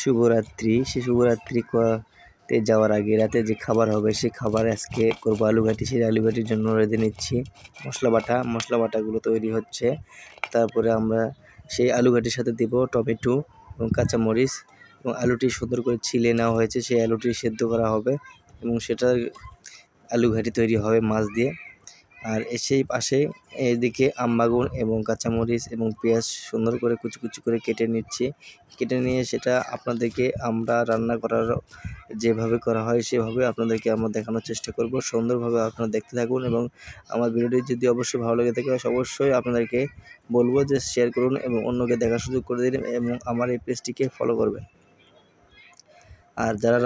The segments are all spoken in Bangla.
শুভরাত্রি। সেই শুভরাত্রিতে যাওয়ার আগে রাতে যে খাবার হবে সেই খাবার আজকে করবো আলু ঘাটি। সেই আলু ঘাটির জন্য রেঁধে নিচ্ছি মশলা বাটাগুলো তৈরি হচ্ছে। তারপরে আমরা সেই আলু ঘাটির সাথে দেব টমেটো এবং কাঁচামরিচ এবং আলুটি সুন্দর করে ছিলে নেওয়া হয়েছে। সেই আলুটি সেদ্ধ করা হবে এবং সেটা আলু ঘাটি তৈরি হবে মাছ দিয়ে। আর সেই পাশে এদিকে আমবাগুন এবং কাঁচামরিচ এবং পেঁয়াজ সুন্দর করে কুচি কুচি করে কেটে নিচ্ছি। কেটে নিয়ে সেটা আপনাদেরকে আমরা রান্না করার যেভাবে করা হয় সেভাবে আপনাদেরকে আমরা দেখানোর চেষ্টা করব। সুন্দরভাবে আপনারা দেখতে থাকুন এবং আমার ভিডিওটি যদি অবশ্যই ভালো লেগে থাকে অবশ্যই আপনাদেরকে বলবো যে শেয়ার করুন এবং অন্যকে দেখার সুযোগ করে দিন এবং আমার এই পেজটিকে ফলো করবেন। আর যারা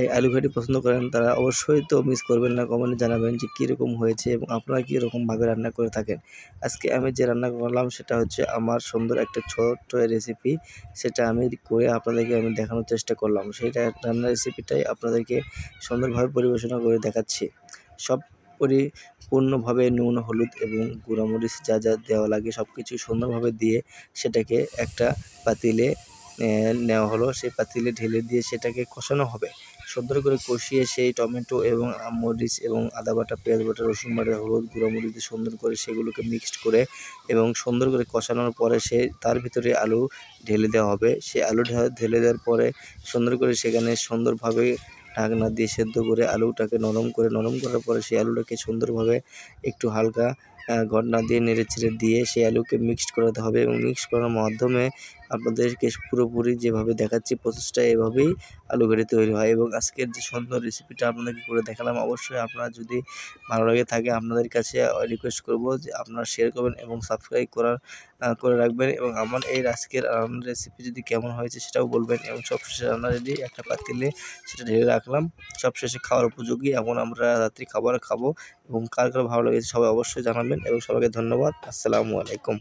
এই আলু ঘাটি পছন্দ করেন তারা অবশ্যই তো মিস করবেন না, কমেন্টে জানাবেন যে কীরকম হয়েছে এবং আপনারা কীরকমভাবে রান্না করে থাকেন। আজকে আমি যে রান্না করলাম সেটা হচ্ছে আমার সুন্দর একটা ছোট্ট রেসিপি, সেটা আমি করে আপনাদেরকে আমি দেখানোর চেষ্টা করলাম। সেইটা রান্নার রেসিপিটাই আপনাদেরকে সুন্দরভাবে পরিবেশনা করে দেখাচ্ছি। সব পরিপূর্ণভাবে নুন, হলুদ এবং গুঁড়ামরিচ যা যা দেওয়া লাগে সব কিছু সুন্দরভাবে দিয়ে সেটাকে একটা পাতিলে নেওয়া হলো। সেই পাতিলে ঢেলে দিয়ে সেটাকে কষানো হবে। সুন্দর করে কষিয়ে সেই টমেটো এবং মরিচ এবং আদা বাটা, পেঁয়াজ বাটা, রসুন বাটা, হলুদ গুঁড়া মরিচ দিয়ে সুন্দর করে সেগুলোকে মিক্সড করে এবং সুন্দর করে কষানোর পরে তার ভিতরে আলু ঢেলে দেওয়া হবে। সেই আলু ঢেলে দেওয়ার পরে সুন্দর করে সেখানে সুন্দরভাবে ঢাকনা দিয়ে সেদ্ধ করে আলুটাকে নরম করার পরে সেই আলুটাকে সুন্দরভাবে একটু হালকা ঘটনা দিয়ে নেড়েচেড়ে দিয়ে সেই আলুকে মিক্সড করাতে হবে এবং মিক্স করার মাধ্যমে আপনাদেরকে পুরোপুরি যেভাবে দেখাচ্ছি প্রসেসটা এভাবেই আলু ঘাটি তৈরি হয়। এবং আজকের যে সুন্দর রেসিপিটা আপনাদেরকে করে দেখালাম অবশ্যই আপনারা যদি ভালো লাগে থাকে আপনাদের কাছে রিকোয়েস্ট করব যে আপনারা শেয়ার করবেন এবং সাবস্ক্রাইব করে রাখবেন এবং আমার এই আজকের রান্নার রেসিপি যদি কেমন হয়েছে সেটাও বলবেন। এবং সবশেষে রান্না রেডি, একটা পাতিলে সেটা ঢেলে রাখলাম, সবশেষে খাওয়ার উপযোগী। এখন আমরা রাত্রি খাবার খাবো এবং কার ভালো লেগেছে সবাই অবশ্যই জানাবেন এবং সবাইকে ধন্যবাদ। আসসালামু আলাইকুম।